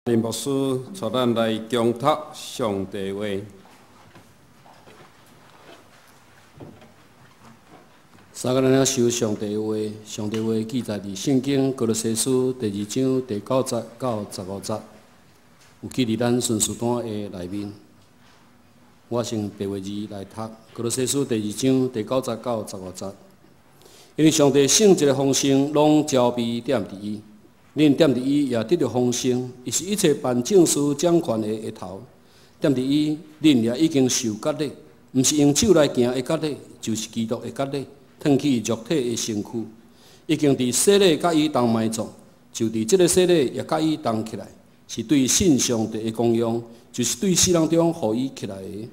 林牧师带咱来共读上帝话。三个人领受上帝话，上帝话记载伫圣经哥罗西书第2章第9节到15节，有记伫咱顺序单的内面。我先白话字来读哥罗西书第2章第9节到15节。因为上帝圣洁的丰盛，拢交庇踮伫伊。恁踮伫伊，也得到丰盛。伊是一切办正事、掌权的下头。踮伫伊，恁也已经受割礼，毋是用手来行的割礼，就是基督的割礼，脱去肉体的身躯，已经伫洗礼甲伊同埋葬，就伫即个洗礼也甲伊同起来，是对信上帝的公用，就是对死人中互伊起来的。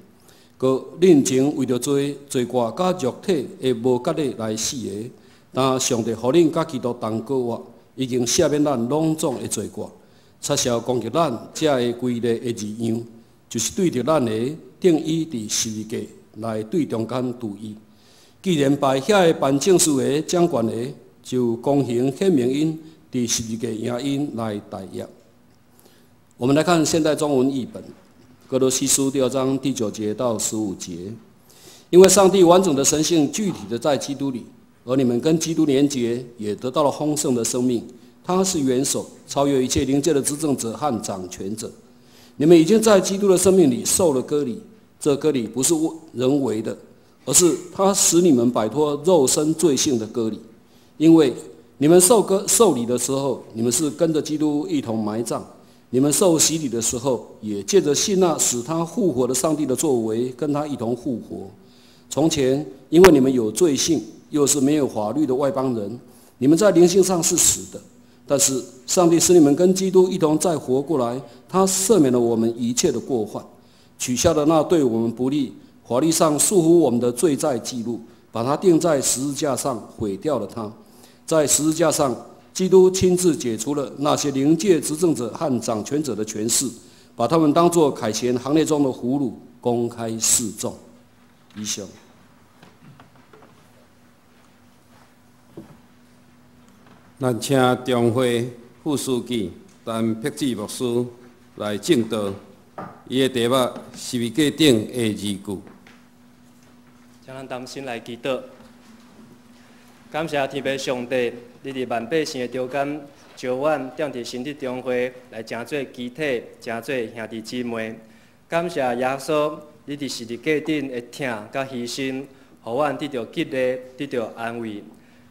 佮恁前为着罪过甲肉体的无割礼来死的，但上帝互恁甲基督同过活。已经赦免咱拢总的罪过，撤销攻击咱遮的规律的字样，就是对着咱的定义伫十字架来对中间度伊。既然拜遐个办正事的掌权的，就公平显明因伫十字架赢因来代业。我们来看现代中文译本，哥罗西书第2章第9节到15节。因为上帝完整的神性具体的在基督里。而你们跟基督连结，也得到了丰盛的生命。他是元首，超越一切灵界的执政者和掌权者。你们已经在基督的生命里受了割礼，这割礼不是人为的，而是他使你们摆脱肉身罪性的割礼。因为你们受礼的时候，你们是跟着基督一同埋葬；你们受洗礼的时候，也借着信那使他复活的上帝的作为，跟他一同复活。从前，因为你们有罪性，又是没有法律的外邦人，你们在灵性上是死的。但是上帝使你们跟基督一同再活过来，他赦免了我们一切的过犯，取消了那对我们不利、法律上束缚我们的罪债记录，把它钉在十字架上，毁掉了它。在十字架上，基督亲自解除了那些灵界执政者和掌权者的权势，把他们当作凯旋行列中的俘虏，公开示众。以上。咱请中会副书记陈碧志牧师来正道，伊的题目十字架顶的字句。请咱同心来祈祷，感谢天父上帝，你伫万百姓的中间，召阮踮伫身体中会来成做肢体，成做兄弟姊妹。感谢耶稣，你伫十字架顶的疼甲牺牲，互阮得到激励，得到安慰。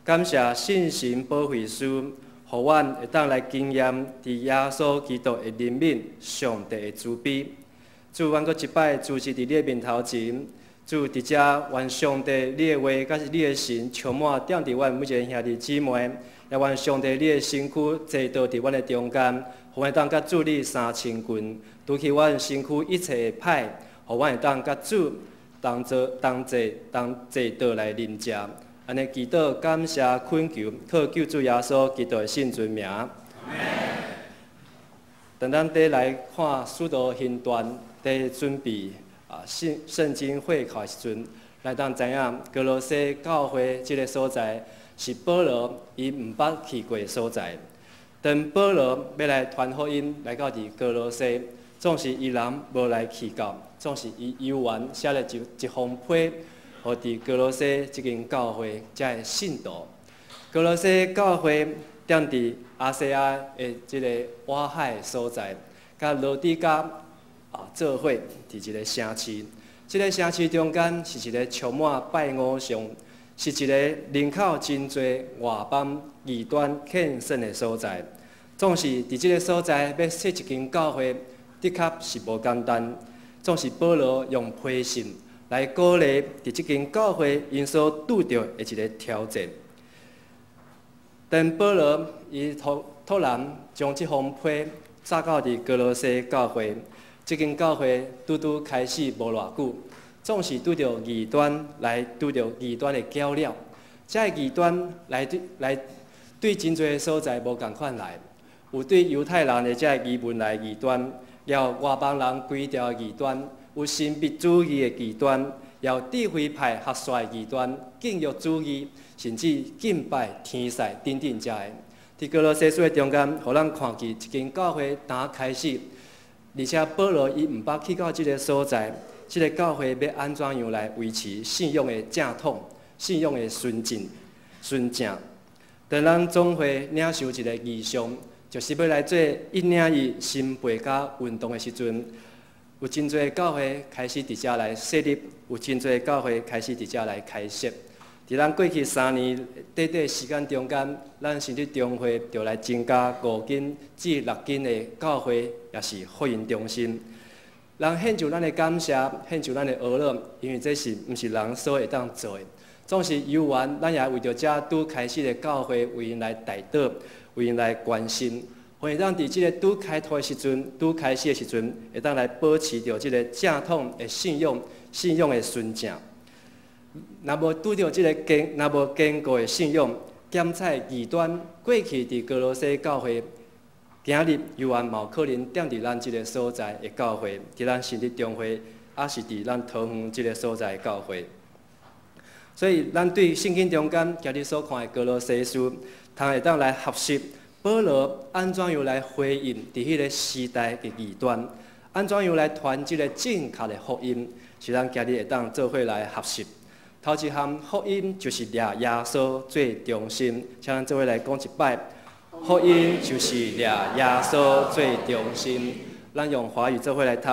感谢信神保惠师，互阮会当来经验伫耶稣基督的怜悯、上帝的慈悲。主，阮阁一摆主持伫你的面头前，主伫遮愿上帝你的话，甲是你的神充满踮伫阮每一个兄弟姊妹，也愿上帝你的身躯坐倒伫阮的中间，互阮当甲主你三千群，除去阮身躯一切的歹，互阮会当甲主同坐倒来临食。安尼祈祷、感谢、恳求，靠救主耶稣基督的圣尊名。等咱伫来看使徒行传，伫准备圣经会考的时阵，来当知影哥罗西教会即个所在是保罗伊毋捌去过的所在。当保罗要来传福音来到伫哥罗西，总是伊人无来去到，总是伊犹原写了一封批。互伫哥罗西即间教会才会信徒。哥罗西教会踮伫亚细亚的即个瓦海的所在，甲罗底加做伙伫一个城市。即个城市中间是一个充满拜偶像，是一个人口真侪外邦异端献身的所在。总是伫即个所在要设一间教会，的确是无简单。总是保罗用批信。来鼓励伫即间教会因所拄着的一个挑战。当保罗伊突然将即封批撒到伫哥罗西教会，即间教会拄开始无偌久，总是拄着异端的搅扰。这异端来对真侪的所在无共款来，有对犹太人的这疑问来异端，了外邦人规条异端。有神秘主义的极端，也有智慧派学说的极端，禁欲主义，甚至敬拜天使等等遮的。伫哥罗西书的中间，互咱看见一间教会打开始，而且保罗伊毋捌去到即个所在，即个教会要安怎样来维持信仰的正统、信仰的纯正。当咱总会领受一个异象，就是要来做一领一新培甲运动的时阵，有真侪教会开始伫遮来设立，有真侪教会开始伫遮来开设。伫咱过去3年短时间中间，咱甚至中会就来增加5间至6间的教会，也是福音中心。人献上咱的感谢，献上咱的娱乐，因为这是毋是人所会当做的。总是有缘，咱也为着遮拄开始的教会，为因来代祷，为因来关心，会当伫即个拄开拓的时阵，拄开始的时阵，会当来保持着即个正统的信仰的纯正。若无拄着即个若无坚固的信仰，检测异端，过去伫哥罗西教会，今日有缘嘛有可能踮伫咱即个所在的教会，伫咱甚至中会，也是伫咱桃园即个所在的教会。所以，咱对圣经中间今日所看的哥罗西书，通会当来学习保罗安怎样来回应伫迄个时代的异端，安怎样来传即个正确的福音，是咱今日会当做伙来学习。头一项福音就是掠耶稣做中心，请咱做伙来讲一摆。福音就是掠耶稣做中心。咱用华语做伙来读：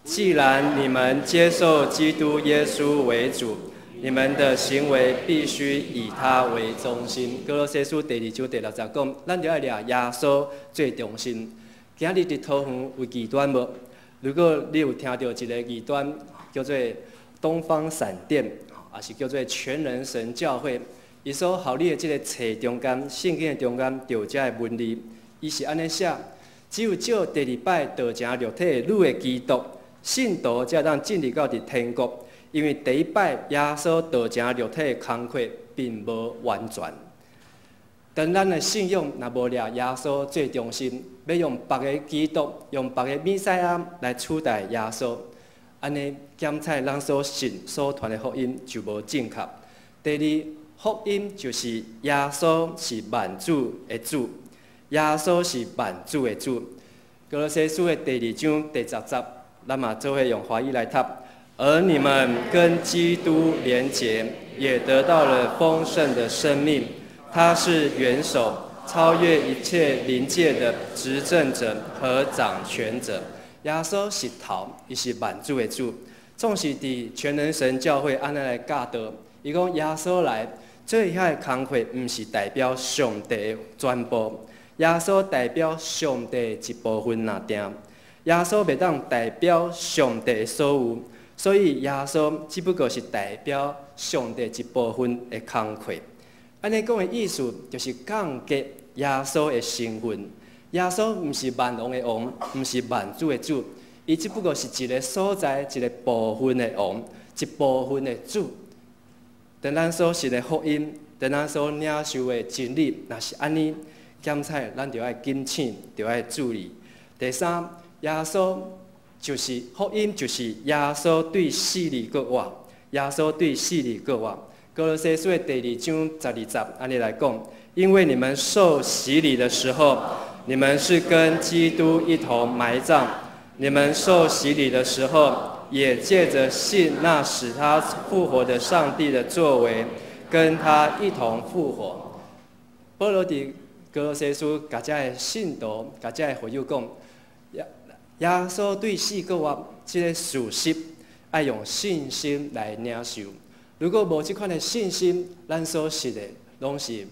既然你们接受基督耶稣为主，你们的行为必须以他为中心。哥罗西书第2章第60节讲，咱就要掠耶稣做中心。今日伫桃园有异端无？如果你有听到一个异端，叫做东方闪电，也是叫做全能神教会，伊所效力的即个册中间，圣经的中间就有这个文字，伊是安尼写：只有照第2摆道成肉体的女的基督，信徒才当进入到伫天国。因为第1摆耶稣道成肉体的工课并无完全。当咱的信仰若无掠耶稣做中心，要用别个基督、用别个弥赛亚来取代耶稣，安尼检测咱所信、所传的福音就无正确。第2，福音就是耶稣是万主的主，耶稣是万主的主。哥罗西书的第2章第10节，咱嘛做伙用华语来读。而你们跟基督连结，也得到了丰盛的生命。他是元首，超越一切灵界的执政者和掌权者。耶稣是头，伊是万主的主。总是伫全能神教会安尼来教导，伊讲耶稣来做遐个工课，毋是代表上帝的全部，耶稣代表上帝一部分若定。耶稣袂当代表上帝的所有。所以耶稣只不过是代表上帝一部分的工课。安尼讲的意思就是降低耶稣的身份。耶稣毋是万王的王，毋是万主的主，伊只不过是一个所在一个部分的王，一部分的主。当咱所信的福音，当咱所领受的真理，若是安尼，检测咱就要谨慎，就要注意。第3，耶稣。就是福音，就是耶稣对死里搁活，耶稣对死里搁活。哥罗西书的第2章12节，安尼来讲，因为你们受洗礼的时候，你们是跟基督一同埋葬；你们受洗礼的时候，也借着信那使他复活的上帝的作为，跟他一同复活。保罗伫哥罗西书甲遮的信徒，甲遮的会友讲。耶稣对死搁活这个事实，要用信心来领受。如果无这款的信心，咱所信的拢是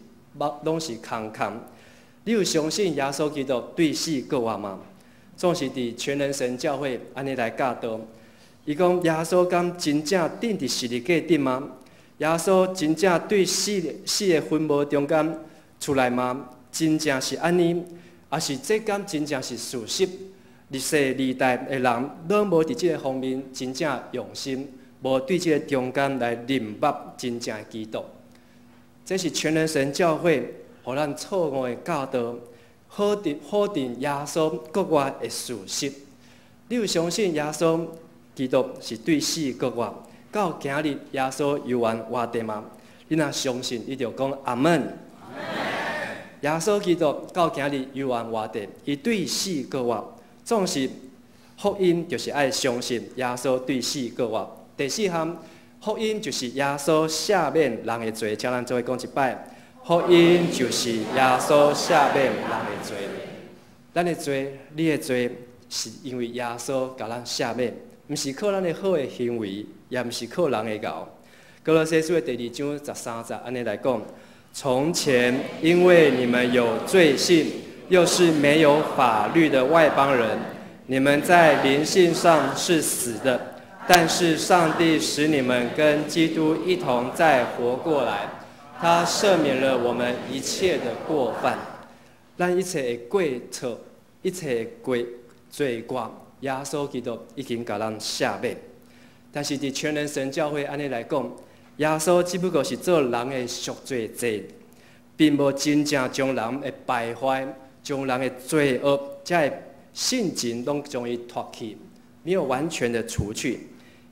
空空。你有相信耶稣基督对死搁活吗？总是伫全能神教会安尼来教导。伊讲耶稣敢真正钉伫十字架顶吗？耶稣真正对死的坟墓中间出来吗？真正是安尼，还是这敢真正是事实？历世历代的人，拢无伫即个方面真正用心，无对即个中间来认捌真正的基督。这是全能神教会，互咱错误的教导，否定耶稣搁活的事实。你有相信耶稣基督是对死搁活？到今日耶稣犹原活着吗？你若相信，你就讲阿门。耶稣基督到今日游玩活地，伊对死过活，总是福音就是爱相信耶稣对死过活。第四项福音就是耶稣赦免人的罪，请咱做伙讲一摆。福音就是耶稣赦免人的罪。咱的罪，你的罪，是因为耶稣甲咱赦免，毋是靠咱的好的行为，也毋是靠人的熬。哥罗西书的第2章13节安尼来讲：从前因为你们有罪性，又是没有法律的外邦人，你们在灵性上是死的，但是上帝使你们跟基督一同再活过来，他赦免了我们一切的过犯，咱一切的过错，一切的罪过，耶稣基督已经甲咱赦免。但是伫全人神教会安尼来讲，耶稣只不过是做人的赎罪祭，并无真正将人的败坏、将人的罪恶、才的性情拢将伊脱去，没有完全的除去。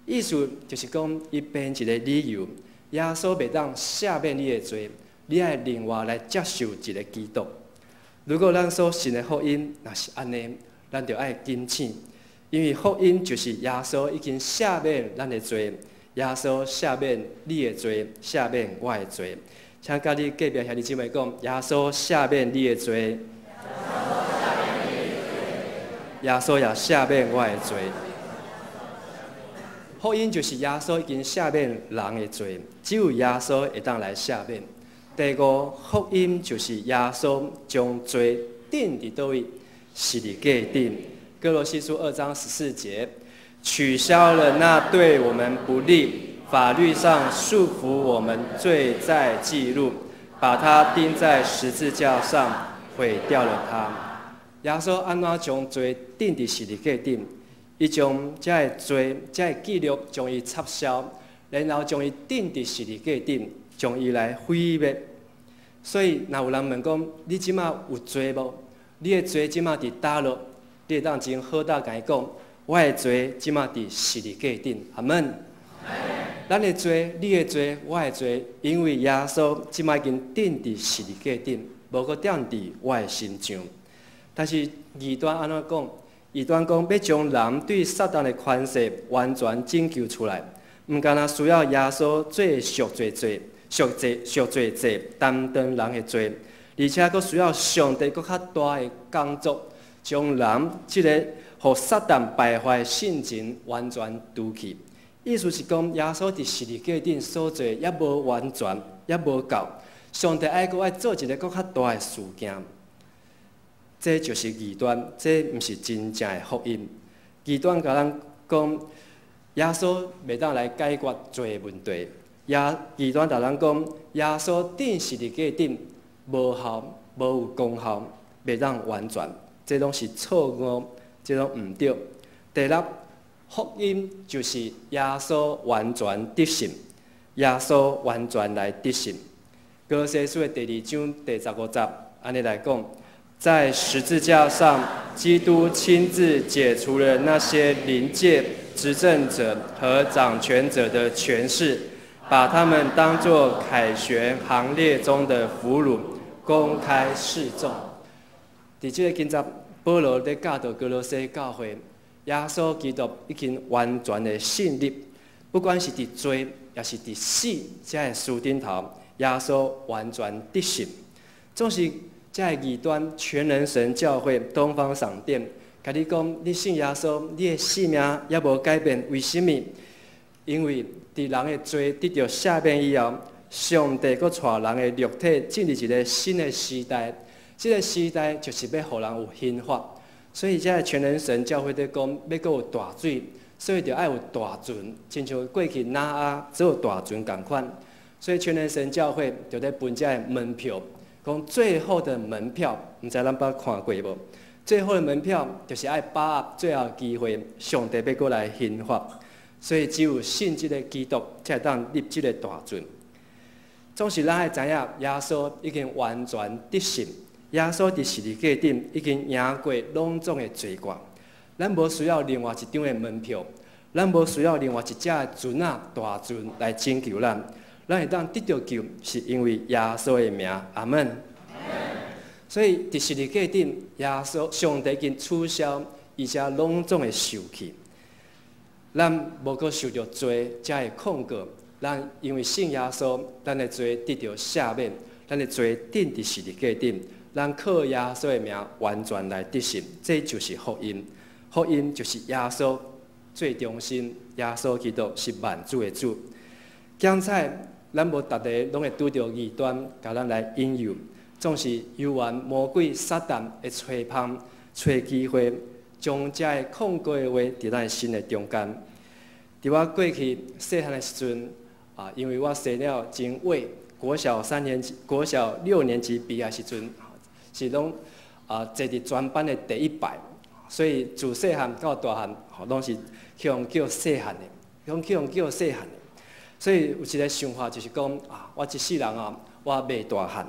意思就是讲，伊编一个理由，耶稣袂当赦免你的罪，你爱另外来接受一个基督。如果咱所信的福音若是安尼，咱就爱谨慎，因为福音就是耶稣已经赦免咱的罪。耶稣赦免你的罪，赦免我的罪。请甲你隔壁兄弟姊妹讲：耶稣赦免你的罪，耶稣也赦免我的罪。福音就是耶稣已经赦免人的罪，只有耶稣会当来赦免。第5，福音就是耶稣将罪定伫倒位，十字架顶。哥罗西书2章14节。取消了那对我们不利、法律上束缚我们罪在记录，把它钉在十字架上，毁掉了它。耶稣安怎将罪钉伫十字架顶？伊将这罪、这记录将伊插销，然后将伊钉伫十字架顶，将伊来毁灭。所以，若有人问讲：你即马有罪无？你的罪即马伫倒落？你会当真好大甲伊讲。我的罪即马伫十字架顶，阿门。咱的罪、你的罪、我的罪，因为耶稣即马已经钉伫十字架顶，无搁钉伫我的心上。但是异端安怎讲？异端讲要将人对撒旦的权势完全拯救出来，毋干那需要耶稣做赎罪祭，担当人的罪，而且搁需要上帝搁较大的工作，将人即个。互撒旦败坏的性情完全除去，意思是讲，耶稣伫十字架顶所做也无完全，也无够。上帝爱搁爱做一个搁较大的事件，这就是异端，这毋是真正的福音。异端甲咱讲，耶稣袂当来解决罪的问题。异端甲咱讲，耶稣钉十字架顶无效，无有功效，袂当完全，这拢是错误。这种毋对。第6，福音就是耶稣完全得胜，耶稣完全来得胜。哥罗西书的第2章第15节，安尼来讲，在十字架上，基督亲自解除了那些灵界执政者和掌权者的权势，把他们当作凯旋行列中的俘虏，公开示众。伫这个今朝。保罗咧教导哥罗西教会，耶稣基督已经完全的胜利，不管是伫罪，也是伫死，这个事顶头，耶稣完全得胜。总是这个异端全能神教会东方赏殿，甲你讲，你信耶稣，你的性命也无改变，为什么？因为伫人的罪得到赦免以后，上帝搁带人的肉体进入一个新的时代。这个时代就是要互人有兴法，所以这个全能神教会在讲，要搁有大水，所以就爱有大船，亲像过去拿阿只有大船共款。所以全能神教会就在分这个门票，讲最后的门票，毋知咱捌看过无？最后的门票就是爱把握最后机会，上帝要过来兴法，所以只有信这个基督，才会当入这个大船。总是咱爱知影，耶稣已经完全得胜。耶稣伫十字架顶已经赢过拢总的罪过，咱无需要另外一张的门票，咱无需要另外一只的船大船来拯救咱。咱会当得到救，是因为耶稣的名。阿门。所以伫十字架顶，耶稣上帝已经取消伊遮隆重的受气，咱无阁受着罪，才会控告。咱因为信耶稣，咱的罪得到赦免，咱的罪钉伫十字架顶，咱靠耶稣的名完全来得胜，这就是福音。福音就是耶稣最忠心，耶稣基督是万主的主。检彩，咱无逐个拢会拄着异端，甲咱来引诱，总是幽暗魔鬼撒旦会吹捧、找机会，将遮个控告的话伫咱心的中间。伫我过去细汉的时阵，因为我生了真晚，国小6年级毕业时阵，是拢坐伫全班的第一排，所以自细汉到大汉，拢是去用叫细汉的，去用叫细汉的。所以有一个想法就是讲，我一世人我袂大汉，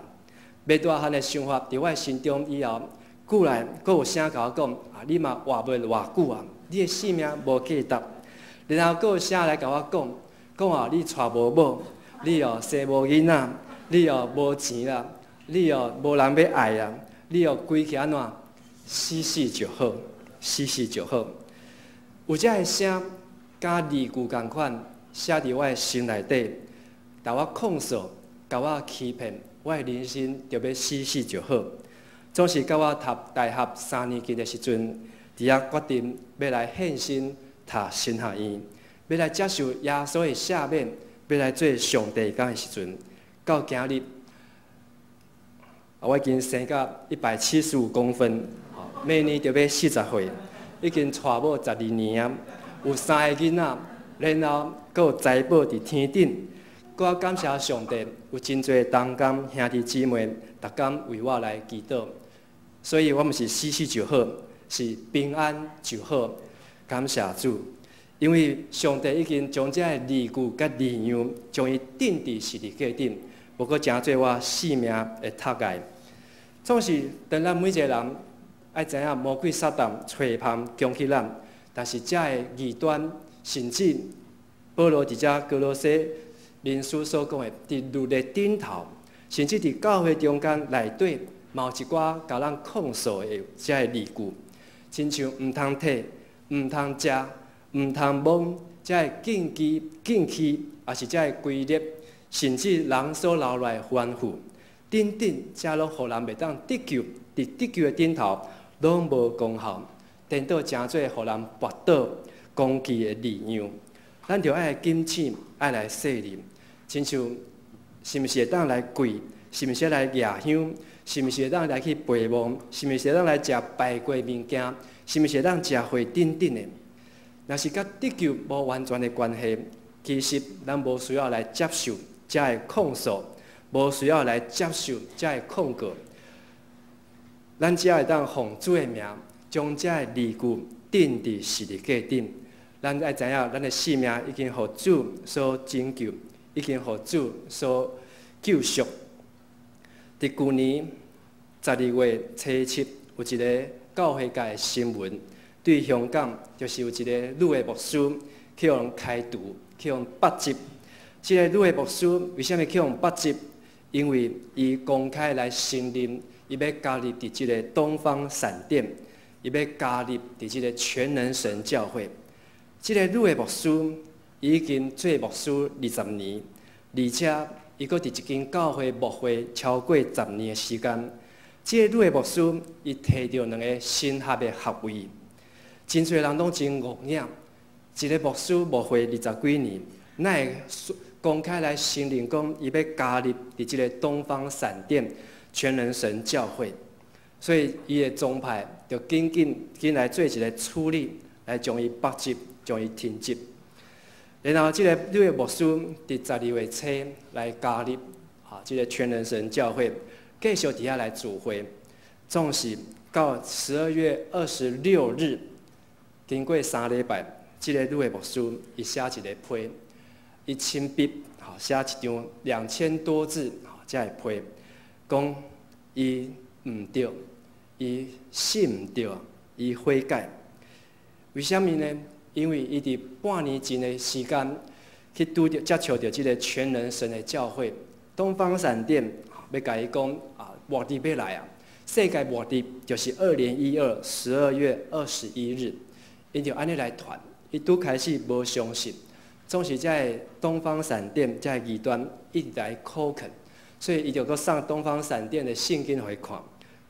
袂大汉的想法伫我心中以后，久来佫有声甲我讲，你嘛活袂偌久啊，你的性命无价值。然后佫有声来甲我讲你娶无某，你生无囡仔，你无钱啦，你无人要爱啦，你规气安怎死就好，死就好。有遮个声，甲字句共款。写伫我的心内底，甲我控诉，甲我欺骗，我的人生就要死就好。总是到我读大学3年级的时阵，伫遐决定要来献身读神学院，要来接受耶稣的赦免，要来做上帝讲的时阵，到今日，我已经生到175公分，明年就要40岁，已经娶某12年啊，有3个囡仔。然后，佫有财宝伫天顶，佫感谢上帝，有真侪同工兄弟姊妹，逐工为我来祈祷。所以我毋是死就好，是平安就好。感谢主，因为上帝已经将这个字句甲字样，将伊钉伫十字架顶，无过成做我性命的托盖。总是当咱每一个人爱知影魔鬼撒旦吹捧攻击咱，但是这个异端。甚至保罗伫遮哥罗西人书所讲的，伫律的顶头，甚至伫教会中间内底，嘛有一寡甲咱控诉的遮个字句，亲像毋通摕、毋通食、毋通摸，遮个禁忌，也是遮个规律，甚至人所留来的吩咐，等等，遮拢互人袂当得救，伫得救的顶头，拢无功效，颠倒诚做互人跋倒。攻击的字样，咱着爱谨慎，爱来细念，亲像是毋是会当来跪，是毋是来举香，是毋是会当来去陪望，是毋是会当来食拜过物件，是毋是会当食会等等的。若是甲得救无完全的关系，其实咱无需要来接受遮个控诉，无需要来接受遮个控告，咱只会当奉主的名，将遮个字句钉伫十字架顶。咱爱知影，咱的性命已经互主所拯救，已经互主所救赎。伫去年12月初7，有一个教会界的新闻，对香港就是有一个女的牧师去用开除，去用剥职。这个女的牧师为什么去用剥职？因为伊公开来承认，伊要加入伫这个东方闪电，伊要加入伫这个全能神教会。这个女的牧师已经做牧师20年，而且伊阁伫一间教会牧会超过10年的时间。这个女的牧师伊摕到2个神学的学位，真侪人拢真愕眼。一个牧师牧会20几年，哪会公开来承认讲伊要加入伫这个东方闪电全能神教会？所以伊的宗派就紧来做一个处理，来将伊剥职。将伊停职，然后这个女的牧师伫12月初来加入这个全能神教会，继续伫遐来主会。总是到12月26日，经过3礼拜，这个女的牧师伊写一个批，伊亲笔写一张2000多字这个批，讲伊毋对，伊信毋对，伊悔改。为什么呢？因为伊伫半年前的时间，去接触到这个全能神的教会，东方闪电要甲伊讲，活力要来啊！世界末日就是2012月21日，因就安尼来传，伊拄开始无相信，总是在东方闪电在异端一直来考肯，所以伊就搁送东方闪电的圣经互伊看，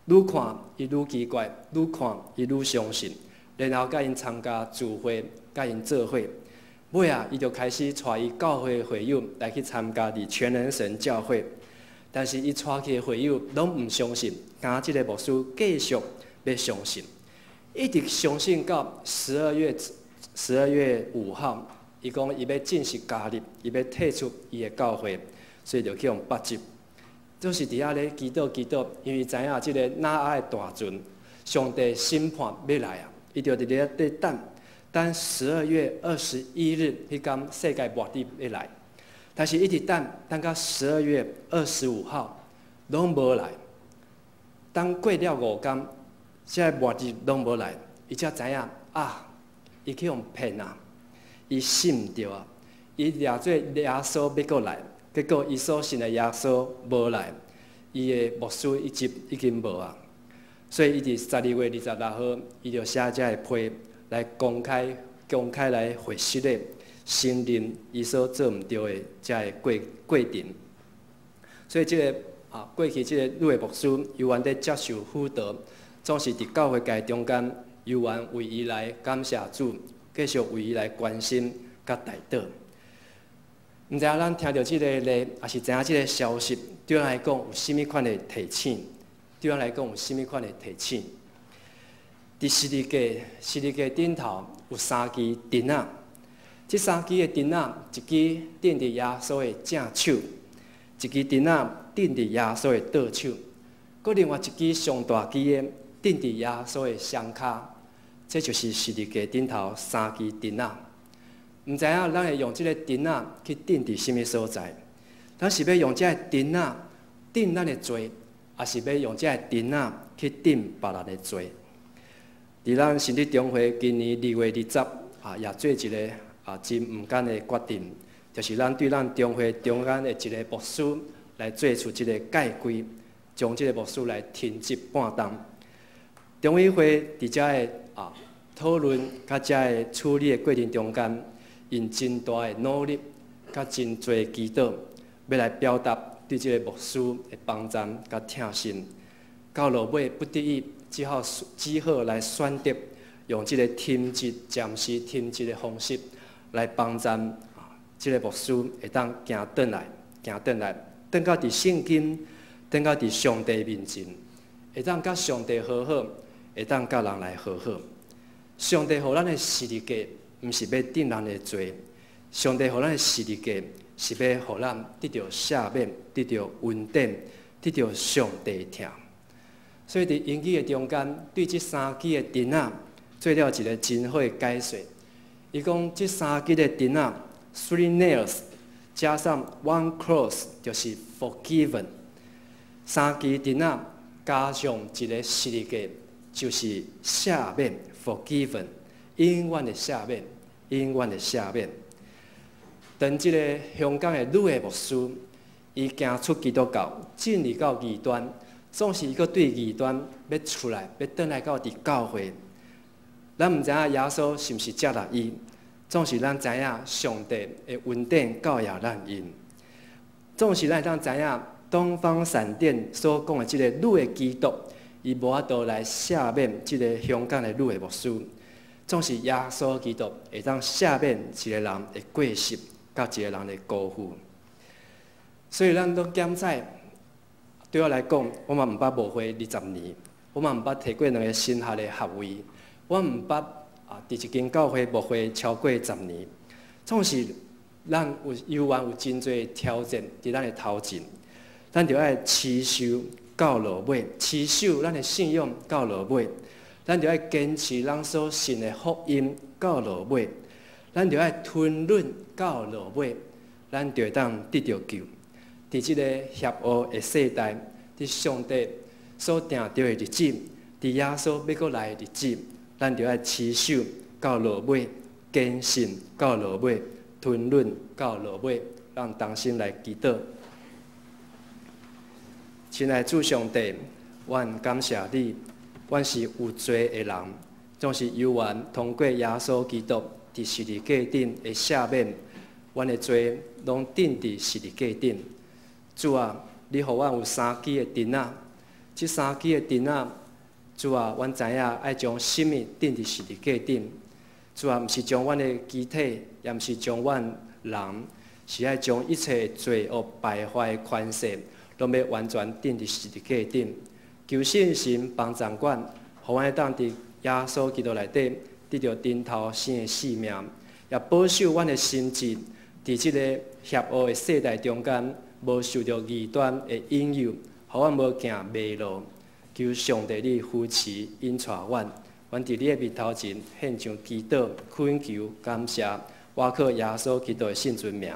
愈看伊愈奇怪，愈看伊愈相信，然后甲因参加聚会，甲因做伙。尾啊，伊就开始带伊教会会友来去参加伫全能神教会，但是伊带去的会友拢毋相信，敢即个牧师继续要相信，一直相信到12月5号，伊讲伊要正式加入，伊要退出伊的教会，所以就去用8集，就是伫遐咧祈祷，因为知影即个哪爱大阵，上帝审判要来啊，伊就伫咧等12月21日迄天世界末日要来，但是一直等到12月25号，拢无来。当过了5天，这个末日拢无来，伊才知影啊，伊去用骗啊，伊信唔着啊，伊掠做耶稣要过来，结果伊所信的耶稣无来，伊的牧师一集已经无啊，所以伊伫12月26号，伊就写这个批。来公开来回释的，承认伊所做毋对的这个过程。所以过去这个女的牧师，犹原在接受辅导，总是伫教会界中间，犹原为伊来感谢主，继续为伊来关心甲带导。毋知影咱听到这个咧，也是知影这个消息，对咱来讲有甚物款的提醒？对咱来讲有甚物款的提醒？伫十字架顶头有3支灯仔，这3支的灯仔，一支钉伫耶稣的正手，一支灯仔钉伫耶稣的倒手，佮另外一支上大支的钉伫耶稣的双骹。这就是十字架顶头3支灯仔。毋知影咱会用这个灯仔去钉伫什么所在？咱是要用这个灯仔钉咱的罪，还是要用这个灯仔去钉别人的罪？伫咱神职中会今年2月20也做一个真毋简的决定，就是咱对咱中会中间的一个牧师来做出一个改规，将这个牧师来停职半冬。中委会伫遮的讨论甲遮的处理的过程中间，用真大的努力甲真多的祈祷，要来表达对这个牧师的帮赞甲疼心。到落尾不得已。只好来选择用这个暂时停职的方式来帮赞这个牧师会当行转来，转到伫圣经，转到伫上帝面前，会当甲上帝和好，会当甲人来和好。上帝予咱的十字架，毋是要定人的罪，上帝予咱的十字架，是要予咱得到赦免，得到恩典，得到上帝疼。所以伫英语的中间，对这3支的灯仔做了一个真好的解说。伊讲这3支的灯仔 ，3 nails 加上 1 cross 就是 forgiven。3支灯仔加上一个十字架，就是赦免 forgiven， 永远的赦免，永远的赦免。当这个香港的女的牧师，伊行出基督教，进入到异端。总是伊个对异端要出来，要转来到伫教会。咱毋知影耶稣是毋是接纳伊，总是咱知影上帝的恩典教养咱因。总是咱会当知影东方闪电所讲的即个女的基督，伊无法度来赦免即个香港的女的牧师。总是耶稣基督会当赦免一个人的过失，甲一个人的辜负。所以咱都检测。对我来讲，我嘛毋捌牧会20年，我嘛毋捌摕过2个神学的学位，我毋捌伫一间教会牧会超过10年。总是咱犹原有真侪挑战伫咱的头前，咱着爱持守到落尾，持守咱的信仰到落尾，咱着爱坚持咱所信的福音到落尾，咱着爱吞忍到落尾，咱就会当得到救。伫即个邪恶的世代，伫上帝所定着的日子，伫耶稣要过来的日子，咱着爱持守到落尾，坚信到落尾，吞忍到落尾，让同心来祈祷。亲爱的主上帝，阮感谢你，阮是有罪的人，总是有缘通过耶稣基督伫十字架顶的赦免，阮的罪拢钉伫十字架顶。主啊，你予阮有3支的钉仔，即3支的钉仔，主啊，阮知影爱将生命钉伫十字架顶。主啊，毋是将阮的肢体，也毋是将阮人，是爱将一切罪恶败坏的权势，拢要完全钉伫十字架顶。求信神帮助阮，互阮会当伫耶稣基督内底得到顶头生的性命，也保守阮的心智，伫即个邪恶的世代中间，无受到异端的引诱，互阮无行迷路。求上帝你扶持引带阮，阮伫你的面头前献上祈祷、恳求、感谢，我靠耶稣基督的圣尊名。